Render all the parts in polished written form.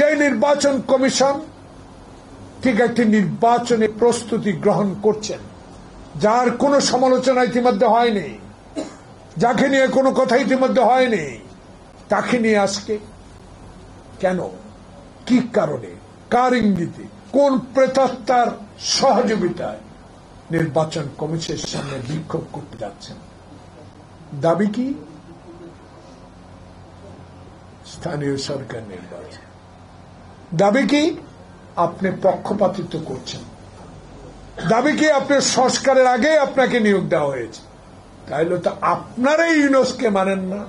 যে নির্বাচন কমিশন ঠিক একটি নির্বাচনে প্রস্তুতি গ্রহণ করছেন, যার কোনো সমালোচনা ইতিমধ্যে হয়নি, যাকে নিয়ে কোনো কথা ইতিমধ্যে হয়নি, তাকে নিয়ে আজকে কেন, কি কারণে, কার ইঙ্গিতে, কোন প্রেতাত্মার সহযোগিতায় নির্বাচন কমিশনের সামনে বিক্ষোভ করতে যাচ্ছেন? দাবি কি? স্থানীয় সরকার নির্বাচন। দাবি কি? আপনি পক্ষপাতিত্ব করছেন। দাবি কি? আপনার সংস্কারের আগে আপনাকে নিয়োগ দেওয়া হয়েছে। তাইলে তো আপনারাই ইউনুসকে মানেন না,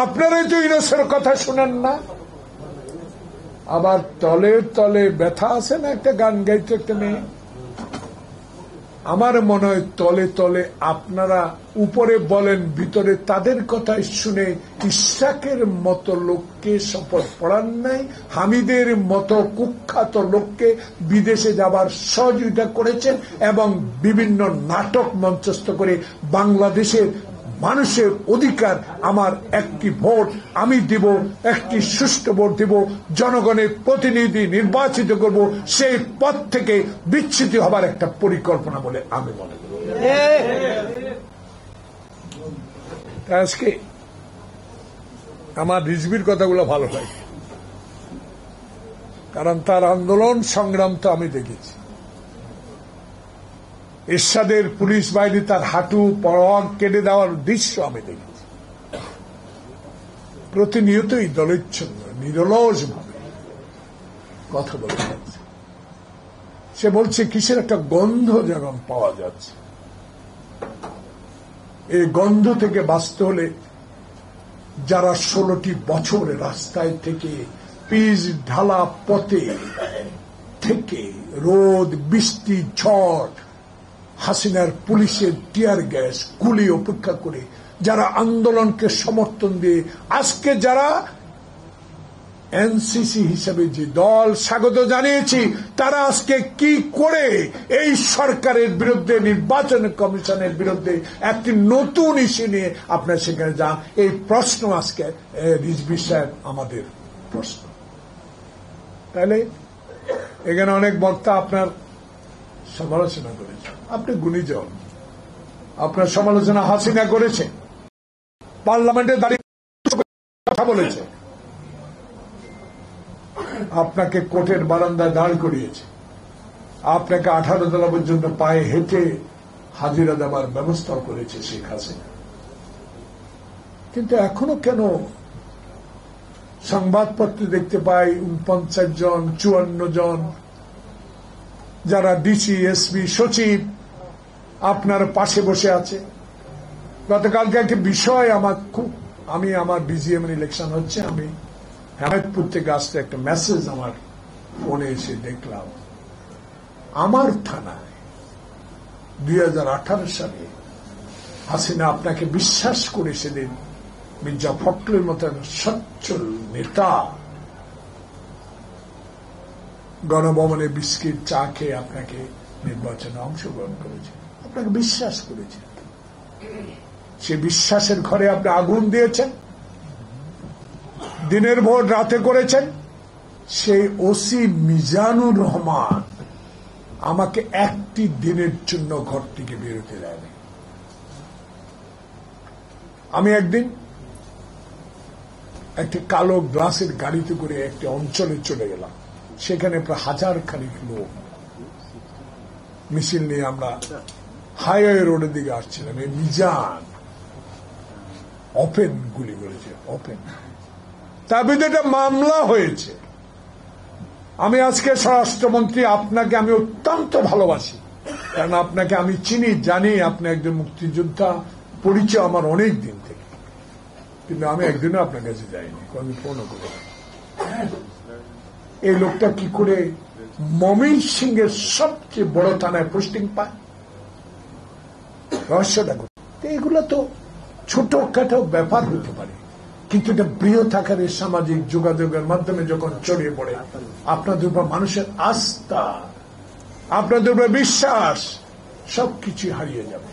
আপনারাই তো ইউনুসের কথা শুনেন না। আবার তলে তলে ব্যথা আছে না, একটা গান গাইতে একটা মেয়ে। আমার মনে হয় তলে তলে আপনারা উপরে বলেন, ভিতরে তাদের কথাই শুনে ইশাকের মতো লোককে শপথ পড়ান নাই, হামিদের মতো কুখ্যাত লোককে বিদেশে যাবার সহযোগিতা করেছেন এবং বিভিন্ন নাটক মঞ্চস্থ করে বাংলাদেশের মানুষের অধিকার, আমার একটি ভোট আমি দিব, একটি সুষ্ঠু ভোট দিব, জনগণের প্রতিনিধি নির্বাচিত করব, সেই পথ থেকে বিচ্যুতি হবার একটা পরিকল্পনা বলে আমি মনে করি। আজকে আমার রিজভির কথাগুলো ভালো লাগে, কারণ তার আন্দোলন সংগ্রাম তো আমি দেখেছি। এরশাদের পুলিশ বাহিনী তার হাঁটু পরোয়াগ কেটে দেওয়ার দৃশ্য আমি দেখেছি। প্রতিনিয়তই দলেচ্ছন্ন নিরলস ভাবে কথা বলে যাচ্ছে। সে বলছে কিসের একটা গন্ধ যেমন পাওয়া যাচ্ছে, এই গন্ধ থেকে বাঁচতে হলে যারা 16টি বছর রাস্তায় থেকে পিচ ঢালা পথে থেকে রোদ বৃষ্টি ঝড় হাসিনার পুলিশের টিয়ার গ্যাস গুলি অপেক্ষা করে যারা আন্দোলনকে সমর্থন দিয়ে আজকে যারা এনসিসি হিসেবে যে দল স্বাগত জানিয়েছি, তারা আজকে কি করে এই সরকারের বিরুদ্ধে, নির্বাচন কমিশনের বিরুদ্ধে একটি নতুন ইস্যু নিয়ে আপনার সেখানে যান, এই প্রশ্ন আজকে রিজভী সাহেব আমাদের প্রশ্ন। তাহলে এখানে অনেক বক্তা আপনার সমালোচনা করেছে, আপনি গুণীজন, আপনার সমালোচনা হাসিনা করেছে, পার্লামেন্টে দাঁড়িয়ে কথা বলেছে, আপনাকে কোর্টের বারান্দায় দাঁড় করিয়েছে, আপনাকে 18 তলা পর্যন্ত পায়ে হেঁটে হাজিরা দেওয়ার ব্যবস্থা করেছে শেখ হাসিনা। কিন্তু এখনো কেন সংবাদপত্রে দেখতে পাই 49 জন 54 জন যারা ডিসি এসপি সচিব আপনার পাশে বসে আছে। গতকালকে একটা বিষয় আমি আমার বিজিএম ইলেকশন হচ্ছে, আমি হেমায়তপুর থেকে আসতে একটা মেসেজ আমার ফোনে এসে দেখলাম, আমার থানায় 2018 সালে হাসিনা আপনাকে বিশ্বাস করে সেদিন মির্জা ফখরুলের মতন সচ্ছল নেতা গণভবনে বিস্কিট চা খেয়ে আপনাকে নির্বাচনে অংশগ্রহণ করেছে, আপনাকে বিশ্বাস করেছে। সে বিশ্বাসের ঘরে আপনি আগুন দিয়েছেন, দিনের ভোর রাতে করেছেন। সেই ওসি মিজানুর রহমান আমাকে একটি দিনের জন্য ঘর থেকে বেরোতে দেয়নি। আমি একদিন একটি কালো গ্লাসের গাড়িতে করে একটি অঞ্চলে চলে গেলাম, সেখানে প্রায় 1000 খানিক লোক মিছিল নিয়ে আমরা হাইওয়ে রোডের দিকে আসছিলাম। এই মিজান ওপেন গুলি করেছে, ওপেন। তার বিরুদ্ধে একটা মামলা হয়েছে। আমি আজকে স্বরাষ্ট্রমন্ত্রী, আপনাকে আমি অত্যন্ত ভালোবাসি, কারণ আপনাকে আমি চিনি, জানি আপনি একজন মুক্তিযোদ্ধা, পরিচয় আমার অনেক দিন থেকে, কিন্তু আমি একদিনও আপনার কাছে যাইনি, আমি ফোনও করি। এই লোকটা কি করে ময়মনসিংহের সবচেয়ে বড় থানায় পোস্টিং পায়? রহস্যটা এগুলো তো ছোটখাটো ব্যাপার হতে পারে, কিন্তু এটা বৃহৎ আকারে সামাজিক যোগাযোগের মাধ্যমে যখন ছড়িয়ে পড়ে, আপনাদের উপর মানুষের আস্থা, আপনাদের উপর বিশ্বাস সবকিছু হারিয়ে যাবে।